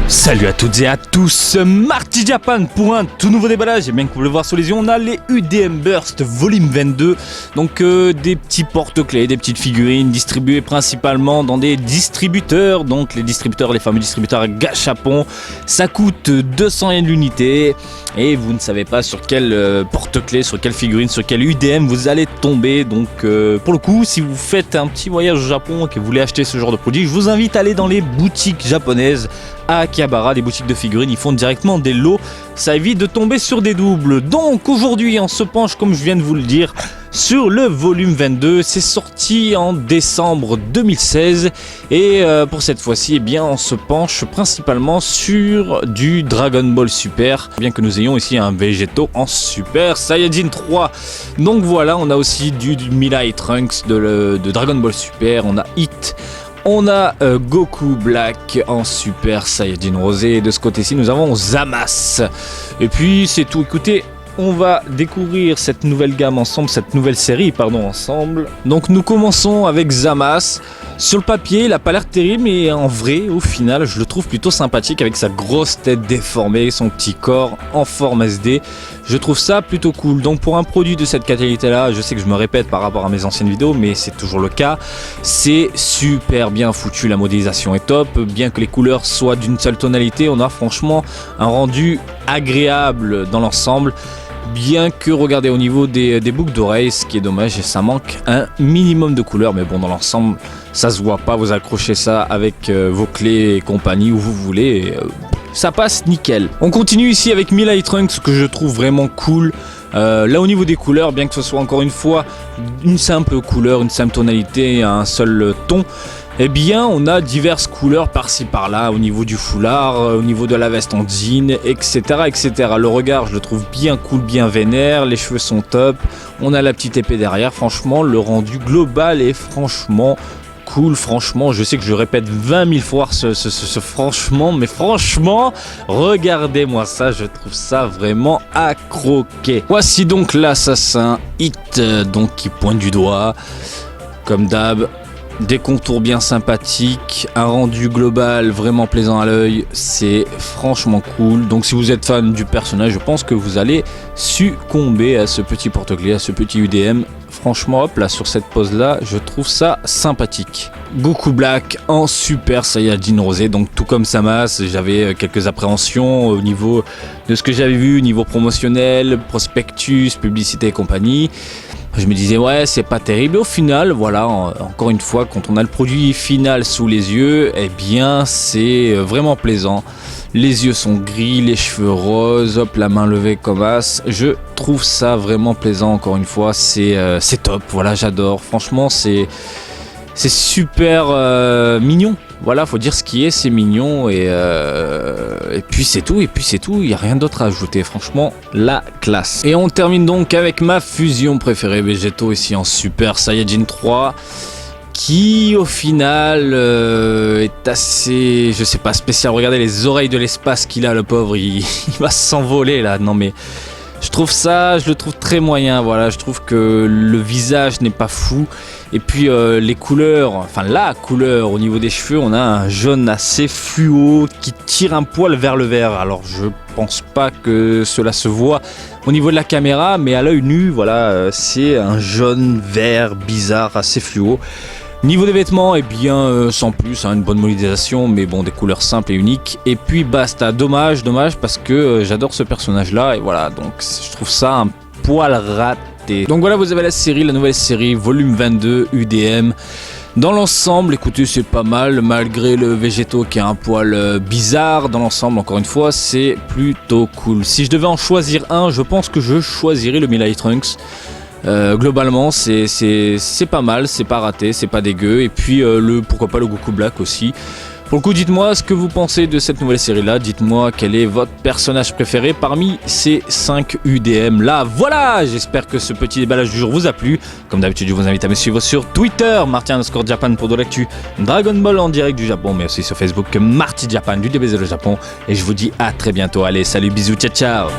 Salut à toutes et à tous, Marty Japan pour un tout nouveau déballage. Et bien que vous le voir sous les yeux, on a les UDM Burst volume 22. Donc des petits porte-clés, des petites figurines distribuées principalement dans des distributeurs. Donc les distributeurs, les fameux distributeurs Gachapon. Ça coûte 200 yens l'unité. Et vous ne savez pas sur quel porte-clés, sur quelle figurine, sur quel UDM vous allez tomber. Donc pour le coup, si vous faites un petit voyage au Japon et que vous voulez acheter ce genre de produit, je vous invite à aller dans les boutiques japonaises à Akihabara, des boutiques de figurines, ils font directement des lots, ça évite de tomber sur des doubles. Donc aujourd'hui on se penche, comme je viens de vous le dire, sur le volume 22, c'est sorti en décembre 2016 et pour cette fois-ci, eh bien, on se penche principalement sur du Dragon Ball Super, bien que nous ayons ici un Végéto en Super Saiyajin 3. Donc voilà, on a aussi du Mirai Trunks de Dragon Ball Super, on a Hit. On a Goku Black en Super Saiyajin Rosé. Et de ce côté-ci, nous avons Zamasu. Et puis, c'est tout. Écoutez, on va découvrir cette nouvelle gamme ensemble, cette nouvelle série, pardon, ensemble. Donc, nous commençons avec Zamasu. Sur le papier, il n'a pas l'air terrible, mais en vrai, au final, je le trouve plutôt sympathique avec sa grosse tête déformée, son petit corps en forme SD. Je trouve ça plutôt cool. Donc pour un produit de cette qualité-là, je sais que je me répète par rapport à mes anciennes vidéos, mais c'est toujours le cas. C'est super bien foutu, la modélisation est top. Bien que les couleurs soient d'une seule tonalité, on a franchement un rendu agréable dans l'ensemble. Bien que, regardez, au niveau des boucles d'oreilles, ce qui est dommage, et ça manque un minimum de couleurs, mais bon, dans l'ensemble, ça se voit pas, vous accrochez ça avec vos clés et compagnie, où vous voulez, et, ça passe nickel. On continue ici avec Mirai Trunks, que je trouve vraiment cool. Là au niveau des couleurs, bien que ce soit encore une fois une simple couleur, une simple tonalité, un seul ton, eh bien on a diverses couleurs par-ci par-là, au niveau du foulard, au niveau de la veste en jean, etc., etc. Le regard, je le trouve bien cool, bien vénère, les cheveux sont top, on a la petite épée derrière, franchement le rendu global est franchement cool. Franchement, je sais que je répète 20 000 fois ce franchement, mais franchement, regardez-moi ça, je trouve ça vraiment à croquer. Voici donc l'assassin Hit, donc qui pointe du doigt, comme d'hab. Des contours bien sympathiques, un rendu global vraiment plaisant à l'œil, c'est franchement cool. Donc si vous êtes fan du personnage, je pense que vous allez succomber à ce petit porte-clés, à ce petit UDM. Franchement, hop là, sur cette pose là, je trouve ça sympathique. Goku Black en Super Saiyajin Rosé, donc tout comme Zamasu, j'avais quelques appréhensions au niveau de ce que j'avais vu, au niveau promotionnel, prospectus, publicité et compagnie. Je me disais ouais, c'est pas terrible. Au final, voilà, encore une fois, quand on a le produit final sous les yeux, eh bien c'est vraiment plaisant. Les yeux sont gris, les cheveux roses, hop, la main levée comme as. Je trouve ça vraiment plaisant, encore une fois, c'est top, voilà, j'adore. Franchement, c'est super mignon. Voilà, faut dire ce qui est, c'est mignon et puis c'est tout, il n'y a rien d'autre à ajouter, franchement, la classe. Et on termine donc avec ma fusion préférée, Végéto, ici en Super Saiyajin 3, qui au final est assez, je sais pas, spécial. Regardez les oreilles de l'espace qu'il a, le pauvre, il va s'envoler là, non mais... Je trouve ça, je le trouve très moyen, voilà, je trouve que le visage n'est pas fou. Et puis les couleurs, enfin la couleur au niveau des cheveux, on a un jaune assez fluo qui tire un poil vers le vert. Alors je pense pas que cela se voit au niveau de la caméra, mais à l'œil nu, voilà, c'est un jaune vert bizarre, assez fluo. Niveau des vêtements, eh bien sans plus, hein, une bonne modélisation, mais bon, des couleurs simples et uniques. Et puis basta, dommage parce que j'adore ce personnage là, et voilà, donc je trouve ça un poil raté. Donc voilà, vous avez la série, la nouvelle série, volume 22, UDM. Dans l'ensemble, écoutez, c'est pas mal, malgré le Végéto qui est un poil bizarre. Dans l'ensemble, encore une fois, c'est plutôt cool. Si je devais en choisir un, je pense que je choisirais le Mirai Trunks. Globalement c'est pas mal, c'est pas raté, c'est pas dégueu. Et puis pourquoi pas le Goku Black aussi. Pour le coup, dites-moi ce que vous pensez de cette nouvelle série là, dites-moi quel est votre personnage préféré parmi ces 5 UDM là. Voilà, j'espère que ce petit déballage du jour vous a plu. Comme d'habitude, je vous invite à me suivre sur Twitter, Marty_Japan pour de l'actu Dragon Ball en direct du Japon, mais aussi sur Facebook Marty Japan du DBZ le Japon. Et je vous dis à très bientôt, allez salut, bisous, ciao ciao.